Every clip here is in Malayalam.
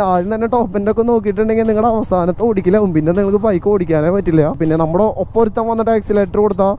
ആദ്യം തന്നെ ടോപ്പ് എൻഡ് ഒക്കെ നോക്കിയിട്ടുണ്ടെങ്കിൽ നിങ്ങളുടെ അവസാനത്തെ ഓടിക്കലാവും. പിന്നെ നിങ്ങൾക്ക് ബൈക്ക് ഓടിക്കാനേ പറ്റില്ല. പിന്നെ നമ്മുടെ ഒപ്പം ഒരുത്തം വന്നിട്ട് ആക്സിലേറ്റർ കൊടുത്താൽ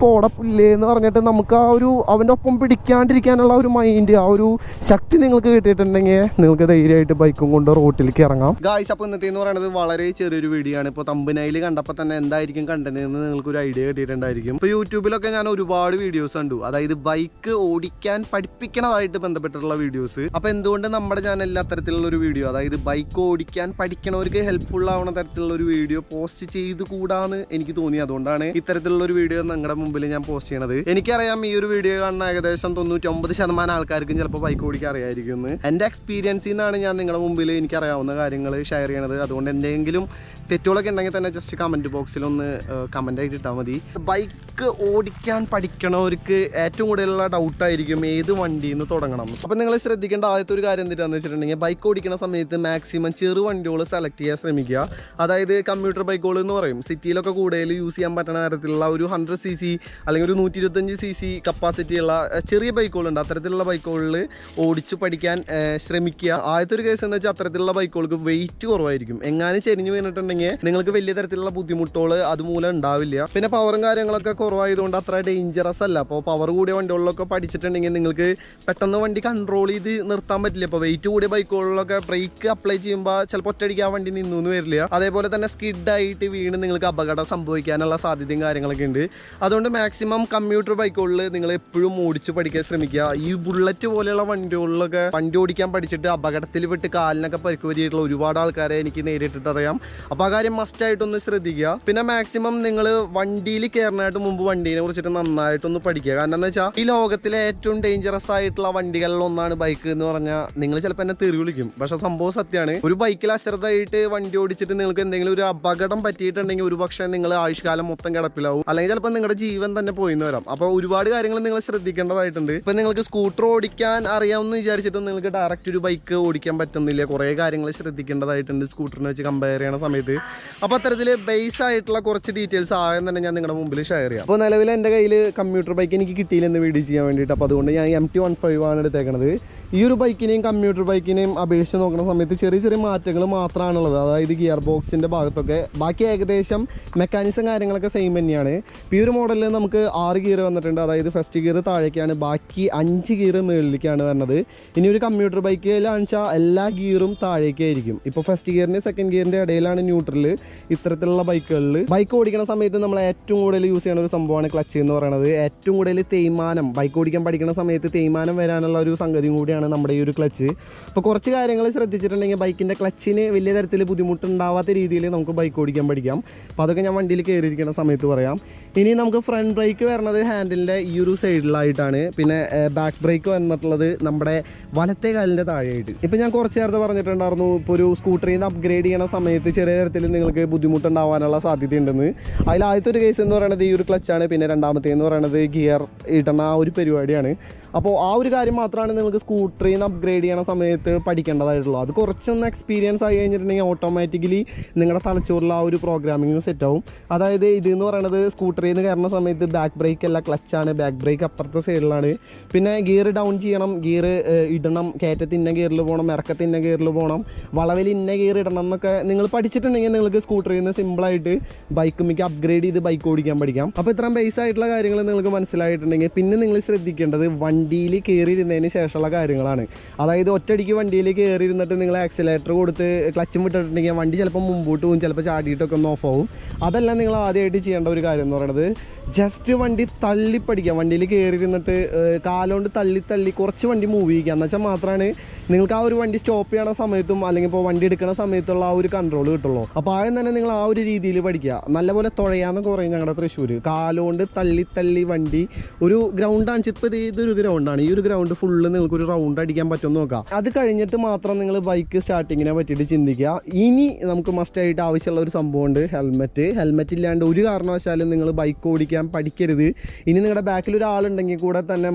പോടെ പുല്ലേ എന്ന് പറഞ്ഞിട്ട് നമുക്ക് ആ ഒരു അവൻ്റെ ഒപ്പം പിടിക്കാണ്ടിരിക്കാനുള്ള ഒരു മൈൻഡ്, ആ ഒരു ശക്തി നിങ്ങൾക്ക് കിട്ടിയിട്ടുണ്ടെങ്കിൽ നിങ്ങൾക്ക് ധൈര്യമായിട്ട് ബൈക്കും കൊണ്ട് റോട്ടിലേക്ക് ഇറങ്ങാം. ഗായ്സ്, അപ്പോൾ ഇന്നത്തെ എന്ന് പറയുന്നത് വളരെ ചെറിയൊരു വീഡിയോ ആണ്. ഇപ്പോൾ തമ്പനയിൽ കണ്ടപ്പോൾ തന്നെ എന്തായിരിക്കും കണ്ടന്റ് എന്ന് നിങ്ങൾക്കൊരു ഐഡിയ കിട്ടിയിട്ടുണ്ടായിരിക്കും. ഇപ്പോൾ യൂട്യൂബിലൊക്കെ ഞാൻ ഒരുപാട് വീഡിയോസ് കണ്ടു, അതായത് ബൈക്ക് ഓടിക്കാൻ പഠിപ്പിക്കണതായിട്ട് ബന്ധപ്പെട്ടിട്ടുള്ള വീഡിയോസ്. അപ്പോൾ എന്തുകൊണ്ട് നമ്മുടെ ചാനലിൽ അത്തരത്തിലുള്ള ഒരു വീഡിയോ, അതായത് ബൈക്ക് ഓടിക്കാൻ പഠിക്കണവർക്ക് ഹെൽപ്ഫുൾ ആവുന്ന തരത്തിലുള്ള ഒരു വീഡിയോ പോസ്റ്റ് ചെയ്ത് കൂടാന്ന് എനിക്ക് തോന്നി. അതുകൊണ്ടാണ് ഇത്തരത്തിലുള്ള ഒരു വീഡിയോ നിങ്ങളുടെ മുമ്പിൽ ഞാൻ പോസ്റ്റ് ചെയ്യണത്. എനിക്കറിയാം ഈ ഒരു വീഡിയോ കാണുന്ന ഏകദേശം 99% ആൾക്കാർക്കും ചിലപ്പോൾ ബൈക്ക് ഓടിക്കാൻ അറിയായിരിക്കും. എൻ്റെ എക്സ്പീരിയൻസിൽ നിന്നാണ് ഞാൻ നിങ്ങളുടെ മുമ്പിൽ എനിക്കറിയാവുന്ന കാര്യങ്ങൾ ഷെയർ ചെയ്യണത്. അതുകൊണ്ട് എന്തെങ്കിലും തെറ്റുകളൊക്കെ ഉണ്ടെങ്കിൽ തന്നെ ജസ്റ്റ് കമൻറ്റ് ബോക്സിൽ ഒന്ന് കമൻ്റ് ആയിട്ട് ഇട്ടാൽ മതി. ബൈക്ക് ഓടിക്കാൻ പഠിക്കണവർക്ക് ഏറ്റവും കൂടുതലുള്ള ഡൗട്ടായിരിക്കും ഏത് വണ്ടിയിൽ നിന്ന് തുടങ്ങണം. അപ്പം നിങ്ങൾ ശ്രദ്ധിക്കേണ്ട ആദ്യത്തെ ഒരു കാര്യം എന്താണെന്ന് വെച്ചിട്ടുണ്ടെങ്കിൽ, ബൈക്ക് ഓടിക്കുന്ന സമയത്ത് മാക്സിമം ചെറു വണ്ടികൾ സെലക്ട് ചെയ്യാൻ ശ്രമിക്കുക. അതായത് കമ്പ്യൂട്ടർ ബൈക്കുകൾ എന്ന് പറയും, സിറ്റിയിലൊക്കെ കൂടുതൽ യൂസ് ചെയ്യാൻ പറ്റുന്ന തരത്തിലുള്ള ഒരു 100cc അല്ലെങ്കിൽ ഒരു 125cc കപ്പാസിറ്റിയുള്ള ചെറിയ ബൈക്കുകളുണ്ട്. അത്തരത്തിലുള്ള ബൈക്കുകളിൽ ഓടിച്ചു പഠിക്കാൻ ശ്രമിക്കുക. ആദ്യത്തെ ഒരു കേസ് എന്ന് വെച്ചാൽ അത്തരത്തിലുള്ള ബൈക്കുകൾക്ക് വെയിറ്റ് കുറവായിരിക്കും. എങ്ങാനും ചെരിഞ്ഞു വീണിട്ടുണ്ടെങ്കിൽ നിങ്ങൾക്ക് വലിയ തരത്തിലുള്ള ബുദ്ധിമുട്ടുകൾ അതുമൂലം ഉണ്ടാവില്ല. പിന്നെ പവറും കാര്യങ്ങളൊക്കെ കുറവായതുകൊണ്ട് അത്ര ഡേഞ്ചറസ് അല്ല. അപ്പോൾ പവർ കൂടിയ വണ്ടികളിലൊക്കെ പഠിച്ചിട്ടുണ്ടെങ്കിൽ നിങ്ങൾക്ക് പെട്ടെന്ന് വണ്ടി കൺട്രോൾ ചെയ്ത് നിർത്താൻ പറ്റില്ല. ഇപ്പോൾ വെയിറ്റ് കൂടിയ ബൈക്കുകളിലൊക്കെ ബ്രേക്ക് അപ്ലൈ ചെയ്യുമ്പോൾ ചിലപ്പോൾ ഒറ്റയടിക്ക് ആ വണ്ടി നിന്നു വരില്ല. അതേപോലെ തന്നെ സ്കിഡായിട്ട് വീണ് നിങ്ങൾക്ക് അപകടം സംഭവിക്കാനുള്ള സാധ്യതയും കാര്യങ്ങളൊക്കെ ഉണ്ട്. അതുകൊണ്ട് മാക്സിമം കമ്പ്യൂട്ടർ ബൈക്കുകളിൽ നിങ്ങൾ എപ്പോഴും ഓടിച്ച് പഠിക്കാൻ ശ്രമിക്കുക. ഈ ബുള്ളറ്റ് പോലെയുള്ള വണ്ടികളിലൊക്കെ വണ്ടി ഓടിക്കാൻ പഠിച്ചിട്ട് അപകടത്തിൽ വിട്ട് കാലിനൊക്കെ പരിക്ക് പറ്റിയിട്ടുള്ള ഒരുപാട് ആൾക്കാരെ എനിക്ക് നേരിട്ടിട്ട് അറിയാം. അപ്പോൾ ആ കാര്യം മസ്റ്റായിട്ടൊന്ന് ശ്രദ്ധിക്കുക. പിന്നെ മാക്സിമം നിങ്ങൾ വണ്ടിയിൽ കയറാനായിട്ട് മുമ്പ് വണ്ടീനെ കുറിച്ചിട്ട് നന്നായിട്ടൊന്ന് പഠിക്കുക. കാരണം എന്താ വെച്ചാൽ ഈ ലോകത്തിലെ ഏറ്റവും ഡേഞ്ചറസ് ആയിട്ടുള്ള വണ്ടികളിൽ ഒന്നാണ് ബൈക്ക് എന്ന് പറഞ്ഞാൽ നിങ്ങൾ ചിലപ്പോൾ എന്നെ തെറി വിളിക്കും, പക്ഷെ സംഭവം സത്യമാണ്. ഒരു ബൈക്കിൽ അശ്രദ്ധമായിട്ട് വണ്ടി ഓടിച്ചിട്ട് നിങ്ങൾക്ക് എന്തെങ്കിലും ഒരു അപകടം പറ്റിയിട്ടുണ്ടെങ്കിൽ ഒരു പക്ഷേ നിങ്ങൾ ആയുഷ്കാലം മൊത്തം കിടപ്പിലാവും, അല്ലെങ്കിൽ ചിലപ്പോൾ നിങ്ങളുടെ ജീവൻ തന്നെ പോയിന്ന് വരാം. അപ്പോൾ ഒരുപാട് കാര്യങ്ങൾ നിങ്ങൾ ശ്രദ്ധിക്കേണ്ടതായിട്ടുണ്ട്. ഇപ്പം നിങ്ങൾക്ക് സ്കൂട്ടർ ഓടിക്കാൻ അറിയാമെന്ന് വിചാരിച്ചിട്ടും നിങ്ങൾക്ക് ഡയറക്റ്റ് ഒരു ബൈക്ക് ഓടിക്കാൻ പറ്റുന്നില്ല. കുറേ കാര്യങ്ങൾ ശ്രദ്ധിക്കേണ്ടതായിട്ടുണ്ട് സ്കൂട്ടറിനെ വെച്ച് കമ്പയർ ചെയ്യണ സമയത്ത്. അപ്പോൾ അത്തരത്തിൽ ബേസ് ആയിട്ടുള്ള കുറച്ച് ഡീറ്റെയിൽസ് ആദ്യം തന്നെ ഞാൻ നിങ്ങളുടെ മുമ്പിൽ ഷെയർ ചെയ്യാം. അപ്പോൾ നിലവിൽ എൻ്റെ കയ്യിൽ കമ്പ്യൂട്ടർ ബൈക്ക് എനിക്ക് കിട്ടിയില്ലെന്ന് വീഡിയോ ചെയ്യാൻ വേണ്ടിയിട്ട്. അപ്പോൾ അതുകൊണ്ട് ഞാൻ MT-15 ആണ് എടുത്തേക്കണത്. ഈ ഒരു ബൈക്കിനെയും കമ്പ്യൂട്ടർ ബൈക്കിനെയും അപേക്ഷിച്ച് നോക്കുന്ന സമയത്ത് ചെറിയ ചെറിയ മാറ്റങ്ങൾ മാത്രമാണുള്ളത്. അതായത് ഗിയർ ബോക്സിൻ്റെ ഭാഗത്തൊക്കെ ബാക്കി ഏകദേശം മെക്കാനിസം കാര്യങ്ങളൊക്കെ സെയിം തന്നെയാണ്. ഇപ്പോൾ ഈ ഒരു മോഡലിൽ നമുക്ക് 6 ഗിയർ വന്നിട്ടുണ്ട്. അതായത് ഫസ്റ്റ് ഗിയർ താഴേക്കാണ്, ബാക്കി 5 ഗിയർ മുകളിലേക്കാണ് വരുന്നത്. ഇനി ഒരു കമ്പ്യൂട്ടർ ബൈക്കിലാണെന്ന് വെച്ചാൽ എല്ലാ ഗിയറും താഴേക്കായിരിക്കും. ഇപ്പോൾ ഫസ്റ്റ് ഗിയറിൻ്റെ സെക്കൻഡ് ഗിയറിൻ്റെ ഇടയിലാണ് ന്യൂട്രൽ. ഇത്തരത്തിലുള്ള ബൈക്കുകളിൽ ബൈക്ക് ഓടിക്കുന്ന സമയത്ത് നമ്മൾ ഏറ്റവും കൂടുതൽ യൂസ് ചെയ്യുന്ന ഒരു സംഭവമാണ് ക്ലച്ച് എന്ന് പറയുന്നത്. ഏറ്റവും കൂടുതൽ തേയ്മാനം ബൈക്ക് ഓടിക്കാൻ പഠിക്കുന്ന സമയത്ത് തേയ്മാനം വരാനുള്ള ഒരു സംഗതിയും കൂടിയാണ് നമ്മുടെ ഈ ഒരു ക്ലച്ച്. അപ്പോൾ കുറച്ച് കാര്യങ്ങൾ ശ്രദ്ധിച്ചിട്ടുണ്ടെങ്കിൽ ബൈക്കിൻ്റെ ക്ലച്ചിന് വലിയ തരത്തിൽ ബുദ്ധിമുട്ടുണ്ടാവാത്ത രീതിയിൽ നമുക്ക് ബൈക്ക് ഓടിക്കാൻ പഠിക്കാം. അപ്പോൾ അതൊക്കെ ഞാൻ വണ്ടിയിൽ കയറിയിരിക്കുന്ന സമയത്ത് പറയാം. ഇനി നമുക്ക് ഫ്രണ്ട് ബ്രേക്ക് വരുന്നത് ഹാൻഡിലിൻ്റെ ഈ ഒരു സൈഡിലായിട്ടാണ്. പിന്നെ ബാക്ക് ബ്രേക്ക് വന്നിട്ടുള്ളത് നമ്മുടെ വലത്തെ കാലിൻ്റെ താഴെയായിട്ട്. ഇപ്പോൾ ഞാൻ കുറച്ച് നേരത്തെ പറഞ്ഞിട്ടുണ്ടായിരുന്നു, ഇപ്പോൾ ഒരു സ്കൂട്ടറിൽ നിന്ന് അപ്ഗ്രേഡ് ചെയ്യണ സമയത്ത് ചെറിയ തരത്തിൽ നിങ്ങൾക്ക് ബുദ്ധിമുട്ടുണ്ടാവാനുള്ള സാധ്യതയുണ്ടെന്ന്. അതിൽ ആദ്യത്തെ ഒരു കേസ് എന്ന് പറയുന്നത് ഈ ഒരു ക്ലച്ചാണ്. പിന്നെ രണ്ടാമത്തേന്ന് പറയുന്നത് ഗിയർ ഇടണ ആ ഒരു പരിപാടിയാണ്. അപ്പോൾ ആ ഒരു കാര്യം മാത്രമാണ് നിങ്ങൾക്ക് സ്കൂട്ടറിൽ നിന്ന് അപ്ഗ്രേഡ് ചെയ്യണ സമയത്ത് പഠിക്കേണ്ടതായിട്ടുള്ളൂ. അത് കുറച്ചൊന്ന് എക്സ്പീരിയൻസ് ആയി കഴിഞ്ഞിട്ടുണ്ടെങ്കിൽ ഓട്ടോമാറ്റിക്കലി നിങ്ങളുടെ തലച്ചോറിൽ ആ ഒരു പ്രോഗ്രാമിങ് സെറ്റ് ആവും. അതായത് ഇതെന്ന് പറയുന്നത് സ്കൂട്ടറിൽ നിന്ന് കയറുന്ന സമയത്ത് ബാക്ക് ബ്രേക്ക് അല്ല, ക്ലച്ചാണ്. ബാക്ക് ബ്രേക്ക് അപ്പുറത്തെ സൈഡിലാണ്. പിന്നെ ഗിയർ ഡൗൺ ചെയ്യണം, ഗിയർ ഇടണം, കയറ്റത്ത് ഇന്ന ഗിയറിൽ പോകണം, ഇറക്കത്ത് ഇന്ന ഗിയറിൽ പോകണം, വളവിൽ ഇന്ന ഗിയർ ഇടണം എന്നൊക്കെ നിങ്ങൾ പഠിച്ചിട്ടുണ്ടെങ്കിൽ നിങ്ങൾക്ക് സ്കൂട്ടറിൽ നിന്ന് സിമ്പിളായിട്ട് ബൈക്ക് മിക്ക അപ്ഗ്രേഡ് ചെയ്ത് ബൈക്ക് ഓടിക്കാൻ പഠിക്കാം. അപ്പോൾ ഇത്രയും ബേസ് ആയിട്ടുള്ള കാര്യങ്ങൾ നിങ്ങൾക്ക് മനസ്സിലായിട്ടുണ്ടെങ്കിൽ പിന്നെ നിങ്ങൾ ശ്രദ്ധിക്കേണ്ടത് വണ്ടിയിൽ കയറിയിരുന്നതിന് ശേഷമുള്ള കാര്യങ്ങളാണ്. അതായത് ഒറ്റയടിക്ക് വണ്ടിയിൽ കയറിയിരുന്നിട്ട് നിങ്ങൾ ആക്സിലേറ്റർ കൊടുത്ത് ക്ലച്ചും വിട്ടിട്ടുണ്ടെങ്കിൽ വണ്ടി ചിലപ്പോൾ മുമ്പോട്ട് പോകും, ചിലപ്പോൾ ചാടിയിട്ടൊക്കെ ഒന്ന് ഓഫ് ആവും. അതെല്ലാം നിങ്ങൾ ആദ്യമായിട്ട് ചെയ്യേണ്ട ഒരു കാര്യം എന്ന് പറയുന്നത് ജസ്റ്റ് വണ്ടി തള്ളി പഠിക്കാം. വണ്ടിയിൽ കയറിയിരുന്നിട്ട് കാലുകൊണ്ട് തള്ളി കുറച്ച് വണ്ടി മൂവ് ചെയ്യിക്കുക എന്ന് വെച്ചാൽ മാത്രമാണ് നിങ്ങൾക്ക് ആ ഒരു വണ്ടി സ്റ്റോപ്പ് ചെയ്യണ സമയത്തും അല്ലെങ്കിൽ ഇപ്പോൾ വണ്ടി എടുക്കുന്ന സമയത്തുള്ള ആ ഒരു കൺട്രോൾ കിട്ടുള്ളൂ. അപ്പോൾ ആദ്യം തന്നെ നിങ്ങൾ ആ ഒരു രീതിയിൽ പഠിക്കുക. നല്ലപോലെ തുഴയാന്നൊക്കെ പറയും ഞങ്ങളുടെ തൃശ്ശൂർ. കാലുകൊണ്ട് തള്ളി വണ്ടി ഒരു ഗ്രൗണ്ടാണ്. ഇപ്പോൾ ഇതൊരു ഗ്രൗണ്ടാണ്. ഈ ഒരു ഗ്രൗണ്ട് ഫുള്ള് നിങ്ങൾക്കൊരു റൗണ്ട് അടിക്കാൻ പറ്റുമെന്ന് നോക്കാം. അത് കഴിഞ്ഞിട്ട് മാത്രം നിങ്ങൾ ബൈക്ക് സ്റ്റാർട്ടിങ്ങിനെ പറ്റിയിട്ട് ചിന്തിക്കുക. ഇനി നമുക്ക് മസ്റ്റായിട്ട് ആവശ്യമുള്ള ഒരു സംഭവമുണ്ട്, ഹെൽമെറ്റ് ഇല്ലാണ്ട് ഒരു കാരണവശാലും നിങ്ങൾ ബൈക്ക് ഓടിക്കാൻ പഠിക്കരുത്. ഇനി നിങ്ങളുടെ ബാക്കിൽ ഒരാളുണ്ടെങ്കിൽ കൂടെ തന്നെ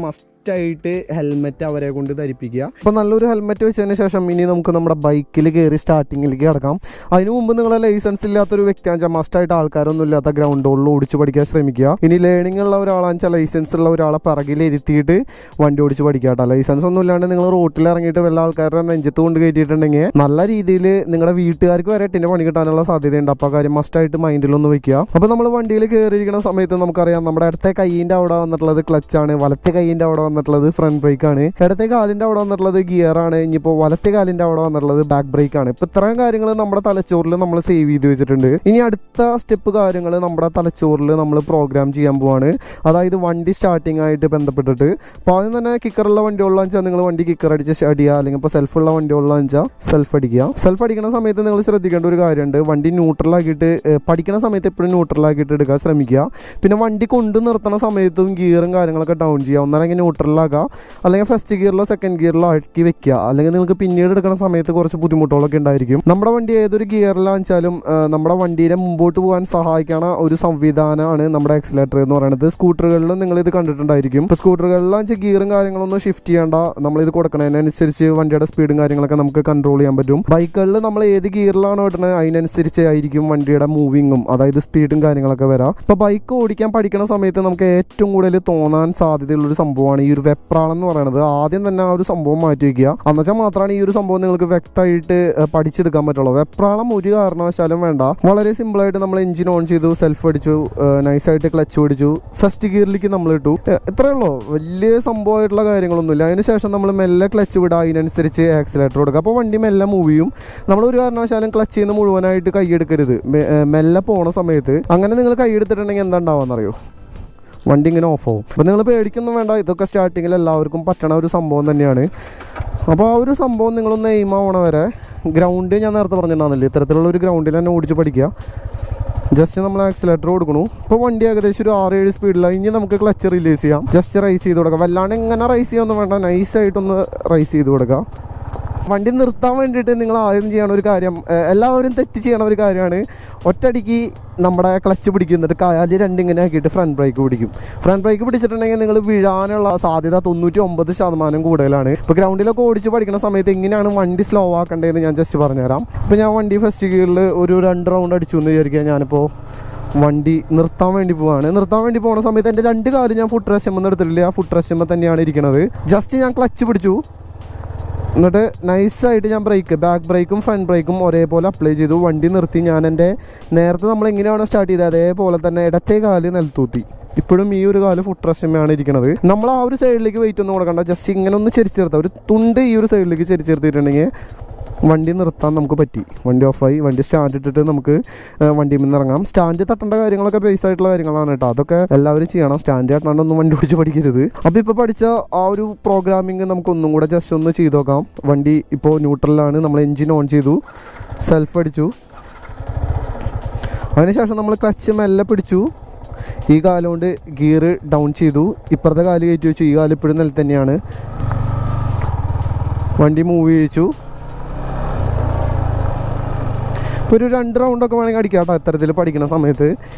മസ്റ്റായിട്ട് ഹെൽമെറ്റ് അവരെ കൊണ്ട് ധരിപ്പിക്കുക. അപ്പോൾ നല്ലൊരു ഹെൽമെറ്റ് വെച്ചതിന് ശേഷം ഇനി നമുക്ക് നമ്മുടെ ബൈക്കിൽ കയറി സ്റ്റാർട്ടിങ്ങിലേക്ക് കിടക്കാം. അതിന് മുമ്പ് നിങ്ങളെ ലൈസൻസ് ഇല്ലാത്തൊരു വ്യക്തിയാണെന്ന് വെച്ചാൽ മസ്റ്റായിട്ട് ആൾക്കാരൊന്നും ഇല്ലാത്ത ഗ്രൗണ്ടുകളിൽ ഓടിച്ച് പഠിക്കാൻ ശ്രമിക്കുക. ഇനി ലേണിംഗ് ഉള്ള ഒരാളാണെന്ന് വെച്ചാൽ ലൈസൻസ് ഉള്ള ഒരാളെ പിറകിലിരുത്തിയിട്ട് വണ്ടി ഓടിച്ച് പഠിക്കുക കേട്ടോ. ലൈസൻസ് ഒന്നും ഇല്ലാണ്ട് നിങ്ങൾ റോട്ടിൽ ഇറങ്ങിയിട്ട് വല്ല ആൾക്കാരുടെ നെഞ്ചത്ത് കൊണ്ട് കയറ്റിയിട്ടുണ്ടെങ്കിൽ നല്ല രീതിയിൽ നിങ്ങളുടെ വീട്ടുകാർക്ക് വരെ എട്ടിൻ്റെ പണി കിട്ടാനുള്ള സാധ്യതയുണ്ട്. അപ്പോൾ കാര്യം മസ്റ്റായിട്ട് മൈൻഡിലൊന്ന് വെക്കുക. അപ്പോൾ നമ്മൾ വണ്ടിയിൽ കയറിയിരിക്കുന്ന സമയത്ത് നമുക്കറിയാം നമ്മുടെ ഇടത്തെ കൈയിൻ്റെ അവിടെ വന്നിട്ടുള്ളത് ക്ലച്ചാണ്, വലത്തെ കൈയിൻ്റെ അവിടെ വന്നിട്ടുള്ളത് ഫ്രണ്ട് ബ്രേക്കാണ്, ഇടത്തെ കാലിൻ്റെ അവിടെ വന്നിട്ടുള്ളത് ഗിയറാണ്, ഇനിയിപ്പോൾ വലത്തെ കാലിൻ്റെ അവിടെ വന്നിട്ടുള്ളത് ബാക്ക് ബ്രേക്കാണ്. ഇപ്പോൾ ഇത്രയും കാര്യങ്ങൾ നമ്മുടെ തലച്ചോറിൽ നമ്മൾ സേവ് ചെയ്ത് വെച്ചിട്ടുണ്ട്. ഇനി അടുത്ത സ്റ്റെപ്പ് കാര്യങ്ങൾ നമ്മുടെ തലച്ചോറിൽ നമ്മൾ പ്രോഗ്രാം ചെയ്യാൻ പോവാണ്. അതായത് വണ്ടി സ്റ്റാർട്ടിംഗ് ആയിട്ട് ബന്ധപ്പെട്ടിട്ട്. അപ്പോൾ ആദ്യം തന്നെ കിക്കറുള്ള വണ്ടികളിലാണെന്ന് വെച്ചാൽ നിങ്ങൾ വണ്ടി കിക്കർ അടിച്ച് സ്റ്റാർട്ട് ചെയ്യുക, അല്ലെങ്കിൽ ഇപ്പോൾ സെൽഫുള്ള വണ്ടികളിലാണെന്ന് വെച്ചാൽ സെൽഫ് അടിക്കുക. സെൽഫ് അടിക്കുന്ന സമയത്ത് നിങ്ങൾ ശ്രദ്ധിക്കേണ്ട ഒരു കാര്യമുണ്ട്, വണ്ടി ന്യൂട്രലാക്കിയിട്ട് പഠിക്കുന്ന സമയത്ത് എപ്പോഴും ന്യൂട്രലാക്കിയിട്ട് എടുക്കാൻ ശ്രമിക്കുക. പിന്നെ വണ്ടി കൊണ്ട് നിർത്തുന്ന സമയത്തും ഗിയറും കാര്യങ്ങളൊക്കെ ഡൗൺ ചെയ്യുക. ഒന്നല്ലെങ്കിൽ ന്യൂട്രലാക്കുക, അല്ലെങ്കിൽ ഫസ്റ്റ് ഗിയറിലോ സെക്കൻഡ് ഗിയറിലോ ആക്കി വെക്കുക. അല്ലെങ്കിൽ നിങ്ങൾക്ക് പിന്നീട് എടുക്കുന്ന സമയത്ത് കുറച്ച് ബുദ്ധിമുട്ടുകളൊക്കെ ഉണ്ടായിരിക്കും. നമ്മുടെ വണ്ടി ഏതൊരു ഗിയറിലാണെന്ന് വെച്ചാലും നമ്മുടെ വണ്ടീനെ മുമ്പോട്ട് പോകാൻ സഹായിക്കുന്ന ഒരു സംവിധാനമാണ് നമ്മുടെ ആക്സിലേറ്റർ എന്ന് പറയുന്നത്. സ്കൂട്ടറുകളിലും നിങ്ങളിത് കണ്ടിട്ടുണ്ടായിരിക്കും. ഇപ്പോൾ സ്കൂട്ടറുകളിലാണെന്ന് വെച്ചാൽ ഗിയറും കാര്യങ്ങളൊന്നും ഷിഫ്റ്റ് ചെയ്യേണ്ട, നമ്മളിത് കൊടുക്കുന്നതിനനുസരിച്ച് വണ്ടിയുടെ സ്പീഡും കാര്യങ്ങളൊക്കെ നമുക്ക് കൺട്രോൾ ചെയ്യാൻ പറ്റും. ബൈക്കുകളിൽ നമ്മൾ ഏത് ഗിയറിലാണോ ഇടുന്നത് അതിനനുസരിച്ചായിരിക്കും വണ്ടിയുടെ മൂവിങ്ങും, അതായത് സ്പീഡും കാര്യങ്ങളൊക്കെ വരാം. ഇപ്പോൾ ബൈക്ക് ഓടിക്കാൻ പഠിക്കുന്ന സമയത്ത് നമുക്ക് ഏറ്റവും കൂടുതൽ തോന്നാൻ സാധ്യതയുള്ളൊരു സംഭവമാണ് ഈ ഒരു വെപ്രാളം എന്ന് പറയുന്നത്. ആദ്യം തന്നെ ആ ഒരു സംഭവം മാറ്റി വയ്ക്കുക, എന്നുവെച്ചാൽ മാത്രമാണ് ഈ ഒരു സംഭവം നിങ്ങൾക്ക് വ്യക്തമായിട്ട് പഠിച്ചെടുക്കാൻ പറ്റുള്ളൂ. വെപ്രാളം ഒരു കാരണവശാലും വേണ്ട. വളരെ സിമ്പിളായിട്ട് നമ്മൾ എഞ്ചിൻ ഓൺ ചെയ്തു, സെൽഫ് അടിച്ചു, നൈസായിട്ട് ക്ലച്ച് പിടിച്ചു, ഫസ്റ്റ് ഗിയറിലേക്ക് നമ്മൾ ഇട്ടു, ഇത്രയേ ഉള്ളൂ. വലിയ സംഭവമായിട്ടുള്ള കാര്യങ്ങളൊന്നുമില്ല. അതിനുശേഷം നമ്മൾ മെല്ലെ ക്ലച്ച് വിടുക, അതിനനുസരിച്ച് ആക്സിലേറ്റർ കൊടുക്കുക. അപ്പോൾ വണ്ടി മെല്ലെ മൂവ് ചെയ്യും. നമ്മൾ ഒരു കാരണവശാലും ക്ലച്ച് ചെയ്യുന്ന മുഴുവനായിട്ട് കൈയെടുക്കരുത്. മെല്ലെ പോണ സമയത്ത് അങ്ങനെ നിങ്ങൾ കൈയെടുത്തിട്ടുണ്ടെങ്കിൽ എന്താ ഉണ്ടാവുമെന്നറിയോ, വണ്ടി ഇങ്ങനെ ഓഫ് ആവും. അപ്പോൾ നിങ്ങൾ പേടിക്കൊന്നും വേണ്ട, ഇതൊക്കെ സ്റ്റാർട്ടിങ്ങിൽ എല്ലാവർക്കും പറ്റണ ഒരു സംഭവം തന്നെയാണ്. അപ്പോൾ ആ ഒരു സംഭവം നിങ്ങളൊന്ന് എയിം ആവണ വരെ ഗ്രൗണ്ട് ഞാൻ നേരത്തെ പറഞ്ഞിട്ടുണ്ടാകുന്നില്ലേ, ഇത്തരത്തിലുള്ള ഒരു ഗ്രൗണ്ടിൽ തന്നെ ഓടിച്ച് പഠിക്കുക. ജസ്റ്റ് നമ്മൾ ആക്സിലേറ്റർ കൊടുക്കണു. ഇപ്പോൾ വണ്ടി ഏകദേശം ഒരു 6-7 സ്പീഡിലാണ്. ഇനി നമുക്ക് ക്ലച്ച് റിലീസ് ചെയ്യാം. ജസ്റ്റ് റൈസ് ചെയ്ത് കൊടുക്കാം. വല്ലാണ്ട് ഇങ്ങനെ റൈസ് ചെയ്യാനൊന്നും വേണ്ട, നൈസായിട്ടൊന്ന് റൈസ് ചെയ്ത് കൊടുക്കുക. വണ്ടി നിർത്താൻ വേണ്ടിയിട്ട് നിങ്ങൾ ആദ്യം ചെയ്യണ ഒരു കാര്യം, എല്ലാവരും തെറ്റ് ചെയ്യണ ഒരു കാര്യമാണ്, ഒറ്റയടിക്ക് നമ്മുടെ ക്ലച്ച് പിടിക്കുന്നിട്ട് കാല് രണ്ടിങ്ങനെ ആക്കിയിട്ട് ഫ്രണ്ട് ബ്രേക്ക് പിടിക്കും. ഫ്രണ്ട് ബ്രേക്ക് പിടിച്ചിട്ടുണ്ടെങ്കിൽ നിങ്ങൾ വീഴാനുള്ള സാധ്യത 99% കൂടുതലാണ്. ഇപ്പോൾ ഗ്രൗണ്ടിലൊക്കെ ഓടിച്ച് പഠിക്കുന്ന സമയത്ത് എങ്ങനെയാണ് വണ്ടി സ്ലോ ആക്കേണ്ടതെന്ന് ഞാൻ ജസ്റ്റ് പറഞ്ഞുതരാം. ഇപ്പോൾ ഞാൻ വണ്ടി ഫസ്റ്റ് ഗിയറിൽ ഒരു 2 റൗണ്ട് അടിച്ചു എന്ന് വിചാരിക്കുക. ഞാനിപ്പോൾ വണ്ടി നിർത്താൻ വേണ്ടി പോവാണ്. നിർത്താൻ വേണ്ടി പോകുന്ന സമയത്ത് എൻ്റെ 2 കാല് ഞാൻ ഫുട്ട് റെസ്റ്റൊന്നും എടുത്തിട്ടില്ല, ആ ഫുട്ട് റെസ്റ്റൊന്നും തന്നെയാണ് ഇരിക്കുന്നത്. ജസ്റ്റ് ഞാൻ ക്ലച്ച് പിടിച്ചു, എന്നിട്ട് നൈസായിട്ട് ഞാൻ ബാക്ക് ബ്രേക്കും ഫ്രണ്ട് ബ്രേക്കും ഒരേപോലെ അപ്ലൈ ചെയ്തു. വണ്ടി നിർത്തി. ഞാൻ എൻ്റെ നേരത്തെ നമ്മൾ എങ്ങനെയാണോ സ്റ്റാർട്ട് ചെയ്തത് അതേപോലെ തന്നെ ഇടത്തെ കാല് നിലത്തൂത്തി. ഇപ്പോഴും ഈ ഒരു കാല് ഫുട്ട് റെസ്റ്റുമാണ് ഇരിക്കുന്നത്. നമ്മൾ ആ ഒരു സൈഡിലേക്ക് വെയിറ്റ് ഒന്നും കൊടുക്കണ്ട, ജസ്റ്റ് ഇങ്ങനെ ഒന്ന് ചെരിച്ചെടുത്താൽ ഒരു തുണ്ട് ഈ ഒരു സൈഡിലേക്ക് ചെരിച്ചെടുത്തിട്ടുണ്ടെങ്കിൽ വണ്ടി നിർത്താൻ നമുക്ക് പറ്റി. വണ്ടി ഓഫായി. വണ്ടി സ്റ്റാൻഡ് ഇട്ടിട്ട് നമുക്ക് വണ്ടിയിൽ നിന്ന് ഇറങ്ങാം. സ്റ്റാൻഡ് തട്ടേണ്ട കാര്യങ്ങളൊക്കെ ബേസ് ആയിട്ടുള്ള കാര്യങ്ങളാണ് കേട്ടോ. അതൊക്കെ എല്ലാവരും ചെയ്യണം. സ്റ്റാൻഡ് തട്ടാണ്ടൊന്നും വണ്ടി ഓടിച്ച് പഠിക്കരുത്. അപ്പോൾ ഇപ്പോൾ പഠിച്ച ആ ഒരു പ്രോഗ്രാമിങ് നമുക്കൊന്നും കൂടെ ജസ്റ്റ് ഒന്ന് ചെയ്ത് നോക്കാം. വണ്ടി ഇപ്പോൾ ന്യൂട്രലാണ്. നമ്മൾ എൻജിൻ ഓൺ ചെയ്തു, സെൽഫ് അടിച്ചു, അതിനുശേഷം നമ്മൾ ക്ലച്ച് മെല്ലെ പിടിച്ചു. ഈ കാലുകൊണ്ട് ഗിയർ ഡൗൺ ചെയ്തു, ഇപ്പുറത്തെ കാല് കയറ്റി വെച്ചു. ഈ കാല് ഇപ്പോഴും നിലത്ത് തന്നെയാണ്. വണ്ടി മൂവ് ചെയ്യിച്ചു. ഇപ്പോൾ ഒരു 2 റൗണ്ടൊക്കെ വേണമെങ്കിൽ അടിക്കാം കേട്ടോ ഇത്തരത്തിൽ പഠിക്കുന്ന സമയത്ത്.